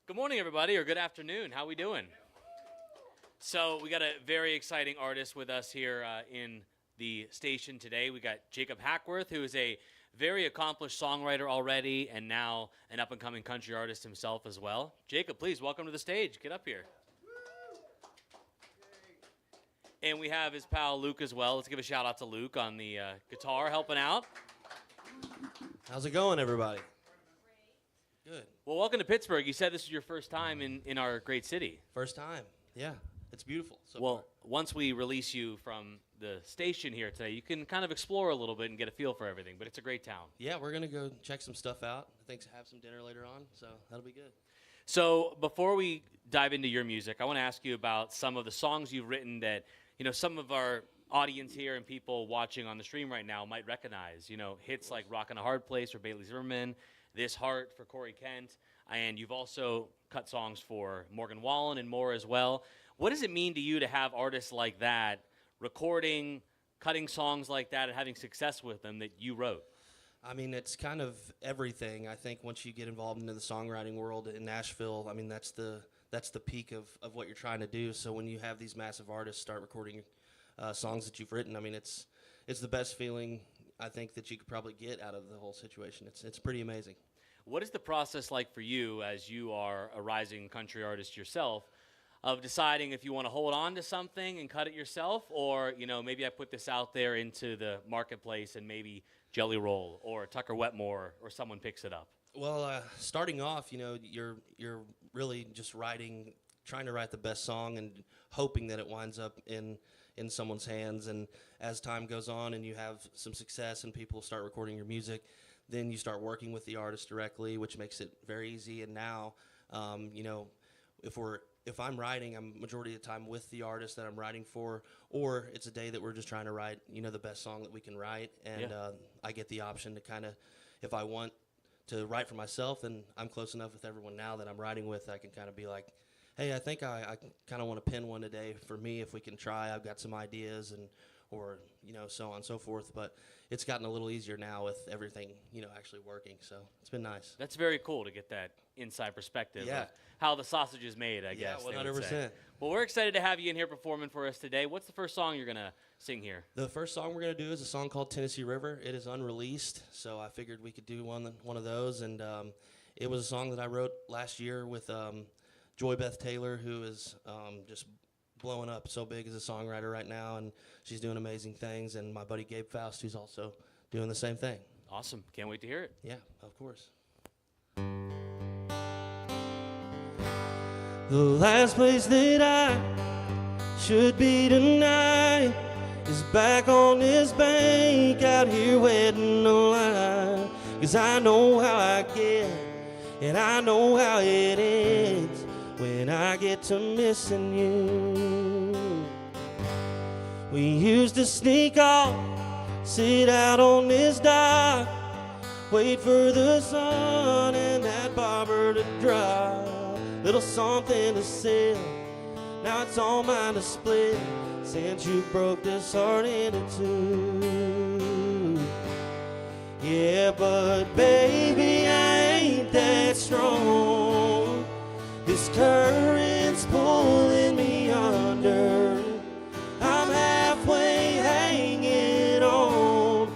Good morning, everybody, or good afternoon. How we doing? So we got a very exciting artist with us here in the station today. We got Jacob Huckworth, who is a very accomplished songwriter already and now an up-and-coming country artist himself as well. Jacob, please welcome to the stage. Get up here. And we have his pal Luke as well. Let's give a shout out to Luke on the guitar helping out. How's it going, everybody? Good. Well, welcome to Pittsburgh. You said this is your first time in our great city. First time. Yeah, it's beautiful. Well, once we release you from the station here today, you can kind of explore a little bit and get a feel for everything, but it's a great town. Yeah, we're going to go check some stuff out. I think have some dinner later on, so that'll be good. So before we dive into your music, I want to ask you about some of the songs you've written that, some of our audience here and people watching on the stream right now might recognize. Hits like Rockin' a Hard Place for Bailey Zimmerman, This Heart for Corey Kent, and you've also cut songs for Morgan Wallen and more as well. What does it mean to you to have artists like that recording, cutting songs like that, and having success with them that you wrote? I mean, it's kind of everything. I think once you get involved into the songwriting world in Nashville, I mean, that's the peak of what you're trying to do. So when you have these massive artists start recording songs that you've written, I mean, it's the best feeling I think that you could probably get out of the whole situation. It's pretty amazing. What is the process like for you as you are a rising country artist yourself of deciding if you want to hold on to something and cut it yourself, or, maybe I put this out there into the marketplace and maybe Jelly Roll or Tucker Wetmore or someone picks it up? Well, starting off, you're really just trying to write the best song and hoping that it winds up in someone's hands. And as time goes on and you have some success and people start recording your music, then you start working with the artist directly, which makes it very easy. And now, if I'm writing, I'm majority of the time with the artist that I'm writing for, or it's a day that we're just trying to write, the best song that we can write. And I get the option to kind of, if I want to write for myself, then I'm close enough with everyone now that I'm writing with, I can kind of be like, hey, I think I kind of want to pin one today for me if we can try. I've got some ideas or so on and so forth. But it's gotten a little easier now with everything, actually working. So it's been nice. That's very cool to get that inside perspective of how the sausage is made, I guess. Yeah, 100%. Well, we're excited to have you in here performing for us today. What's the first song you're going to sing here? The first song we're going to do is a song called Tennessee River. It is unreleased, so I figured we could do one of those. And it was a song that I wrote last year with Joy Beth Taylor, who is just blowing up so big as a songwriter right now, and she's doing amazing things. And my buddy Gabe Faust, who's also doing the same thing. Awesome. Can't wait to hear it. Yeah, of course. The last place that I should be tonight is back on this bank out here waiting the line. 'Cause I know how I get and I know how it ends when I get to missing you. We used to sneak off, sit out on this dock, wait for the sun and that barber to drop. Little something to sell, now it's all mine to split, since you broke this heart into two. Yeah, but baby, I ain't that strong. This current's pulling me under. I'm halfway hanging on,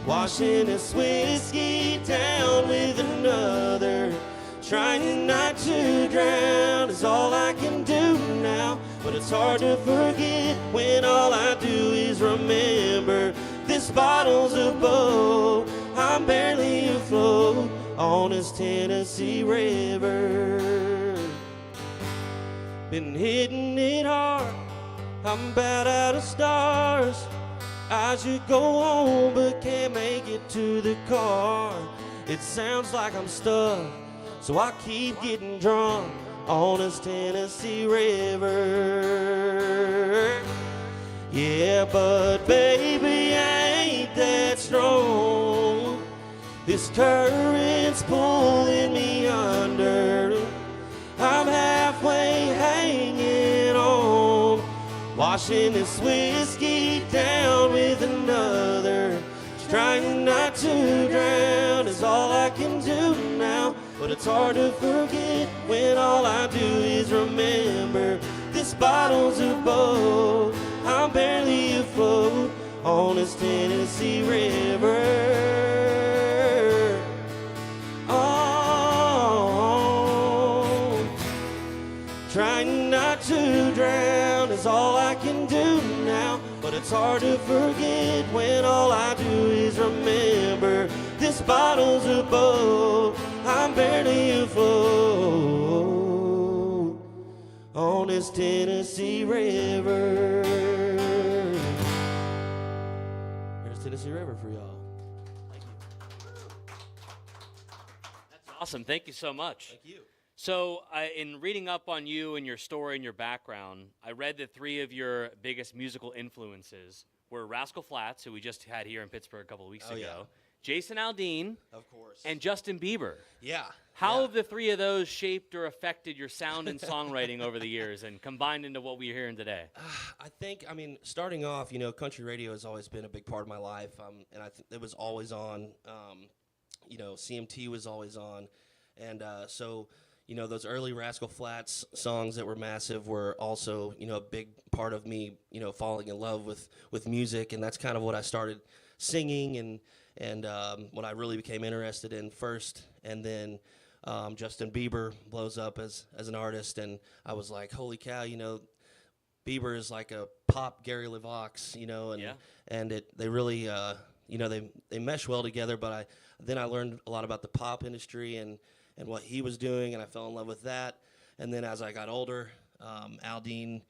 washing this whiskey down with another. Trying not to drown is all I can do now, but it's hard to forget when all I do is remember. This bottle's a boat, I'm barely afloat on this Tennessee River. Been hitting it hard, I'm about out of stars. I should go home but can't make it to the car. It sounds like I'm stuck, so I keep getting drunk on this Tennessee River. Yeah, but baby, I ain't that strong. This current's pulling me under. I'm halfway hanging on, washing this whiskey down with another. Trying not to drown is all I can do now, but it's hard to forget when all I do is remember. This bottle's a boat, I'm barely afloat on this Tennessee River. Oh, trying not to drown is all I can do now, but it's hard to forget when all I do is remember. This bottle's a boat, I'm barely afloat on this Tennessee River. There's Tennessee River for y'all. Thank you. That's awesome. Thank you so much. Thank you. So, in reading up on you and your story and your background, I read that 3 of your biggest musical influences were Rascal Flatts, who we just had here in Pittsburgh a couple of weeks ago, yeah. Jason Aldean, Of course. and Justin Bieber. Yeah. How have the 3 of those shaped or affected your sound and songwriting over the years and combined into what we're hearing today? I think, starting off, country radio has always been a big part of my life, and it was always on. CMT was always on, and so those early Rascal Flatts songs that were massive were also a big part of me falling in love with music, and that's kind of what I started singing and what I really became interested in first, and then Justin Bieber blows up as an artist, and I was like, holy cow, Bieber is like a pop Gary LeVox, and they really, they mesh well together. But then I learned a lot about the pop industry and what he was doing, and I fell in love with that. And then as I got older, Aldean,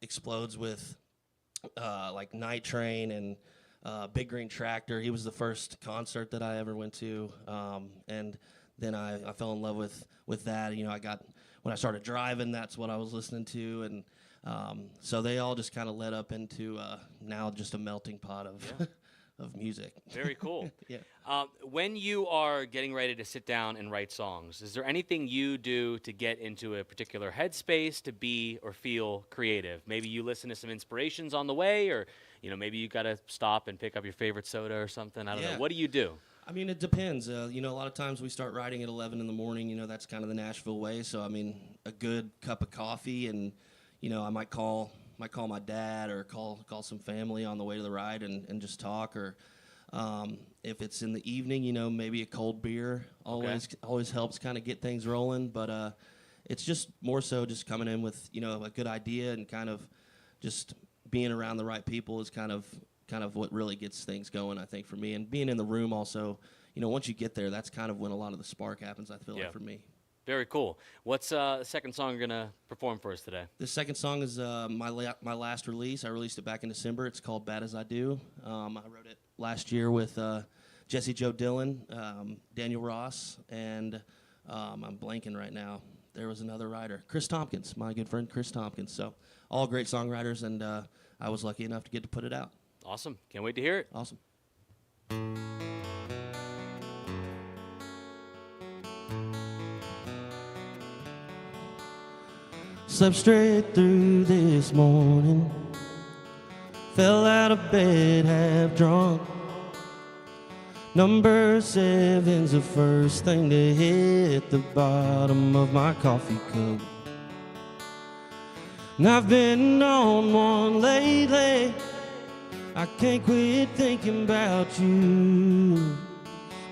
explodes with like Night Train and Big Green Tractor. He was the first concert that I ever went to, and then I fell in love with that. When I started driving, that's what I was listening to, and so they all just kind of led up into now just a melting pot of of music. Very cool. Yeah. When you are getting ready to sit down and write songs, is there anything you do to get into a particular headspace to be or feel creative? Maybe you listen to some inspirations on the way, or maybe you got to stop and pick up your favorite soda or something. I don't know. What do you do? It depends. A lot of times we start writing at 11 in the morning. That's kind of the Nashville way. So, a good cup of coffee, and, I might call my dad or call some family on the way to the ride and just talk. Or if it's in the evening, maybe a cold beer always helps kind of get things rolling. But it's just more so just coming in with, a good idea, and kind of just being around the right people is kind of what really gets things going, I think, for me. And being in the room also, once you get there, that's kind of when a lot of the spark happens, I feel like, for me. Very cool. What's the second song you're going to perform for us today? The second song is my last release. I released it back in December. It's called Bad As I Do. I wrote it last year with Jesse Joe Dillon, Daniel Ross, and I'm blanking right now. There was another writer, Chris Tompkins, my good friend Chris Tompkins. So all great songwriters, and I was lucky enough to get to put it out. Awesome. Can't wait to hear it. Awesome. Slept straight through this morning, fell out of bed half drunk. Number 7's the first thing to hit the bottom of my coffee cup. And I've been on one lately, I can't quit thinking about you.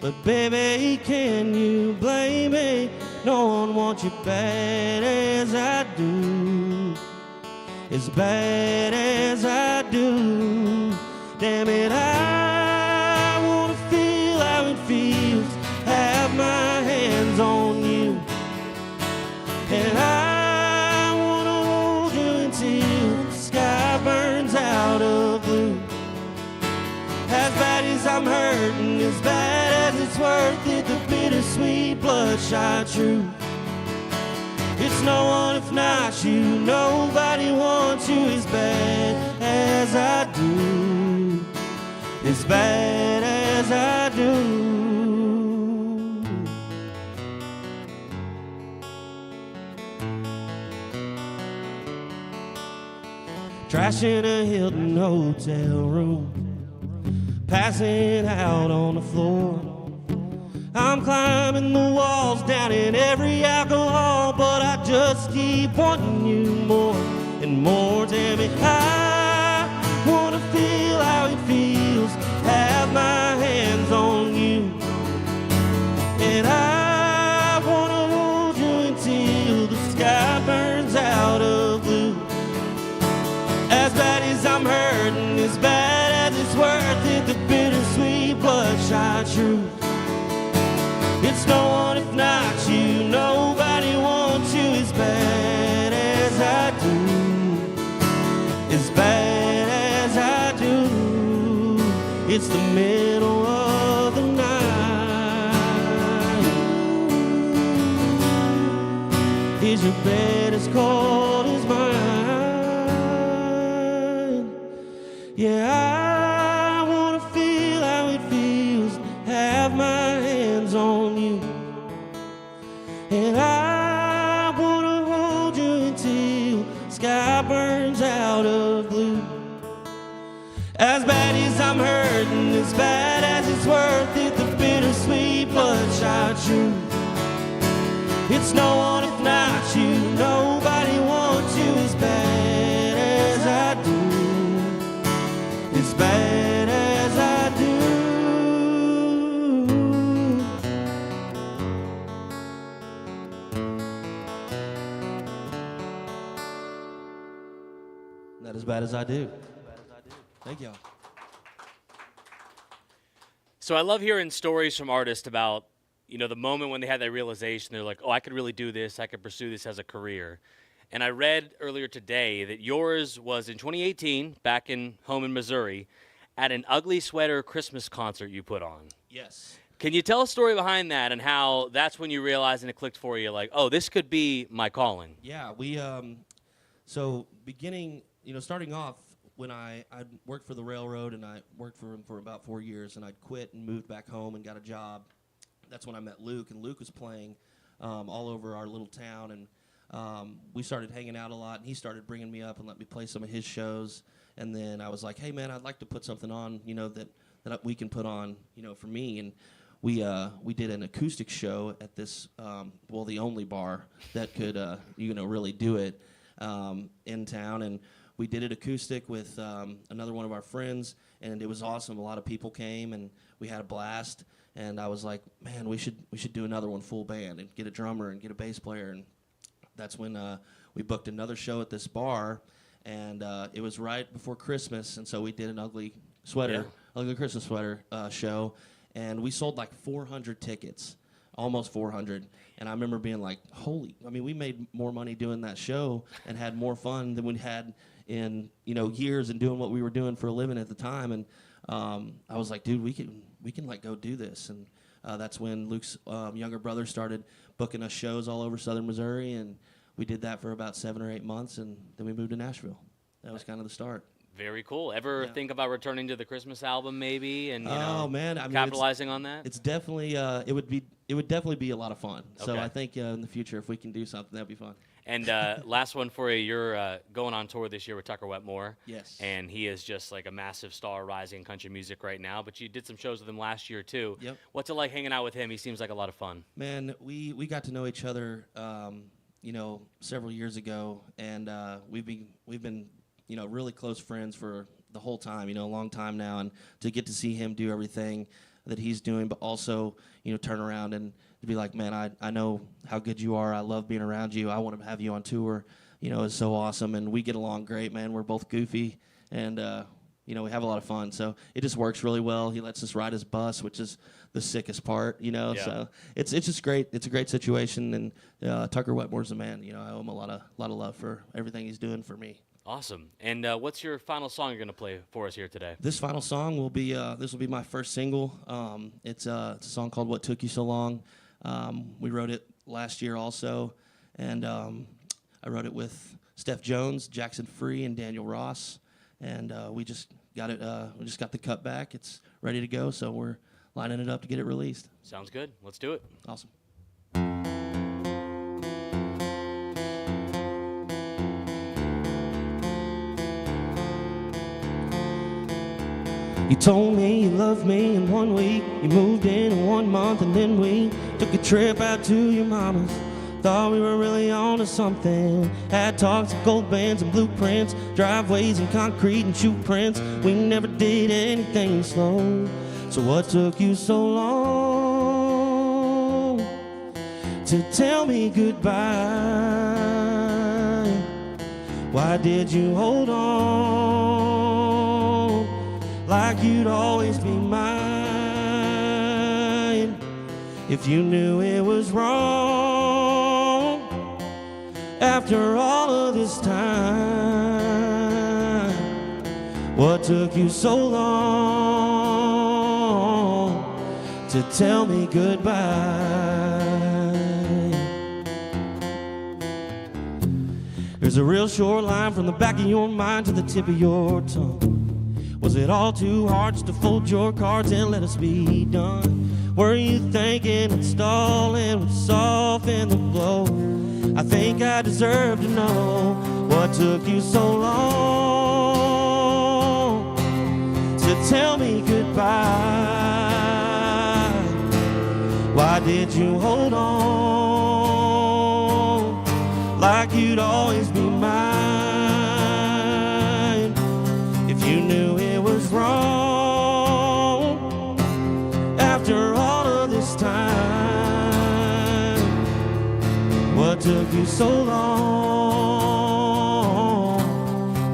But baby, can you blame me? No one wants you bad as I do, as bad as I do. Damn it, I wanna feel how it feels, have my hands on you. And I wanna hold you until the sky burns out of blue. As bad as I'm hurting, as bad as it's worth it, the bittersweet bloodshot truth. It's no one if not you, nobody wants you as bad as I do, as bad as I do. Trash in a Hilton hotel room, passing out on the floor. I'm climbing the walls, down in every alcohol, but I just keep wanting you more and more. Tell me, I wanna feel how it feels, have my hands on you, and I wanna hold you until the sky burns out of blue. As bad as I'm hurting, as bad as it's worth it, the bittersweet bloodshot truth. It's no one if not you, nobody wants you as bad as I do, as bad as I do. It's the middle of the night. Is your bed as cold as mine? Yeah, I wanna feel how it feels, have my hands on you, and I wanna hold you until sky burns out of blue. As bad as I'm hurting, as bad as it's worth it, the bittersweet bloodshot truth. It's no one if not you, nobody wants you as bad as I do, as bad as I do. Not as bad as I do. Thank y'all. So I love hearing stories from artists about, you know, the moment when they had that realization. They're like, oh, I could really do this. I could pursue this as a career. And I read earlier today that yours was in 2018, back in home in Missouri, at an Ugly Sweater Christmas concert you put on. Yes. Can you tell a story behind that and how that's when you realized and it clicked for you, like, oh, this could be my calling? Yeah, we, so beginning, starting off, when I worked for the railroad, and I worked for him for about 4 years, and I'd quit and moved back home and got a job. That's when I met Luke, and Luke was playing all over our little town, and we started hanging out a lot, and he started bringing me up and let me play some of his shows. And then I was like, hey, man, I'd like to put something on, that we can put on, for me. And we did an acoustic show at this, the only bar that could, really do it in town. And we did it acoustic with another one of our friends, and it was awesome. A lot of people came, and we had a blast. And I was like, man, we should do another one full band and get a drummer and get a bass player. And that's when we booked another show at this bar, and it was right before Christmas, and so we did an ugly Christmas sweater show, and we sold like 400 tickets, almost 400. And I remember being like, we made more money doing that show and had more fun than we had in years and doing what we were doing for a living at the time. And I was like, dude, we can like go do this. And that's when Luke's younger brother started booking us shows all over southern Missouri, and we did that for about 7 or 8 months, and then we moved to Nashville. That was kind of the start. Very cool. Ever think about returning to the Christmas album maybe and man, capitalizing on that? It's definitely it would definitely be a lot of fun. So Okay. I think in the future, if we can do something, that'd be fun. And last one for you. You're going on tour this year with Tucker Wetmore. Yes. And he is just like a massive star rising in country music right now. But you did some shows with him last year too. Yep. What's it like hanging out with him? He seems like a lot of fun. Man, we got to know each other, several years ago, and we've been really close friends for the whole time, a long time now, and to get to see him do everything that he's doing, but also, turn around and to be like, man, I know how good you are. I love being around you. I want to have you on tour. It's so awesome, and we get along great, man. We're both goofy, and we have a lot of fun. So it just works really well. He lets us ride his bus, which is the sickest part, Yeah. So it's just great. It's a great situation, and Tucker Wetmore's the man. I owe him a lot of love for everything he's doing for me. Awesome. And what's your final song you're going to play for us here today? This final song will be this will be my first single. It's a song called "What Took You So Long." We wrote it last year also, and I wrote it with Steph Jones, Jackson Free, and Daniel Ross. And we just got it. We just got the cut back. It's ready to go, so we're lining it up to get it released. Sounds good. Let's do it. Awesome. You told me you loved me in 1 week. You moved in 1 month, and then we took a trip out to your mama's. Thought we were really on to something. Had talks of gold bands and blueprints, driveways and concrete and shoe prints. We never did anything slow. So what took you so long to tell me goodbye? Why did you hold on like you'd always be mine? If you knew it was wrong after all of this time, what took you so long to tell me goodbye? There's a real short line from the back of your mind to the tip of your tongue. Was it all too hard just to fold your cards and let us be done? Were you thinking that stalling would soften the blow? I think I deserve to know what took you so long to tell me goodbye. Why did you hold on like you'd always be mine? If you knew it was wrong after all of this time, what took you so long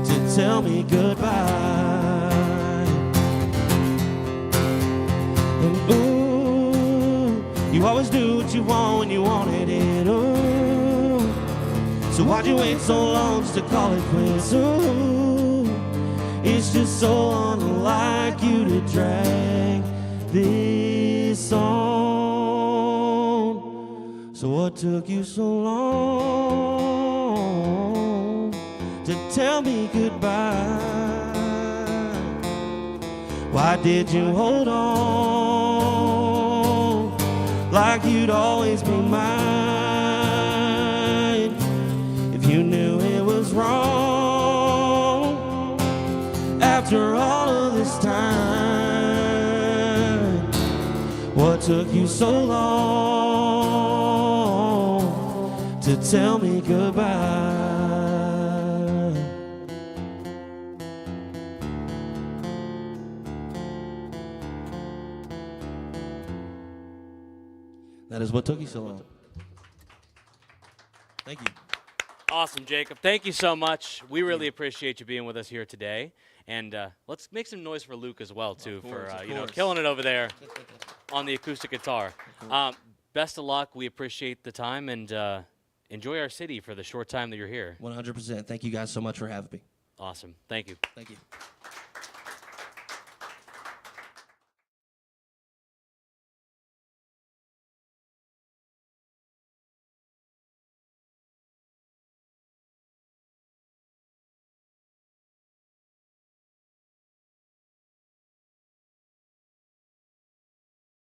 to tell me goodbye? And ooh, you always do what you want when you wanted it. Ooh, so why'd you wait so long just to call it quits? Ooh, it's just so unlike you to drag this on. So what took you so long to tell me goodbye? Why did you hold on like you'd always be mine? If you knew it was wrong after all of this time, what took you so long to tell me goodbye? That is what took you so long. Thank you. Awesome, Jacob. Thank you so much. We really appreciate you being with us here today. And let's make some noise for Luke as well, too, for killing it over there on the acoustic guitar. Best of luck. We appreciate the time, and enjoy our city for the short time that you're here. 100%. Thank you guys so much for having me. Awesome. Thank you. Thank you.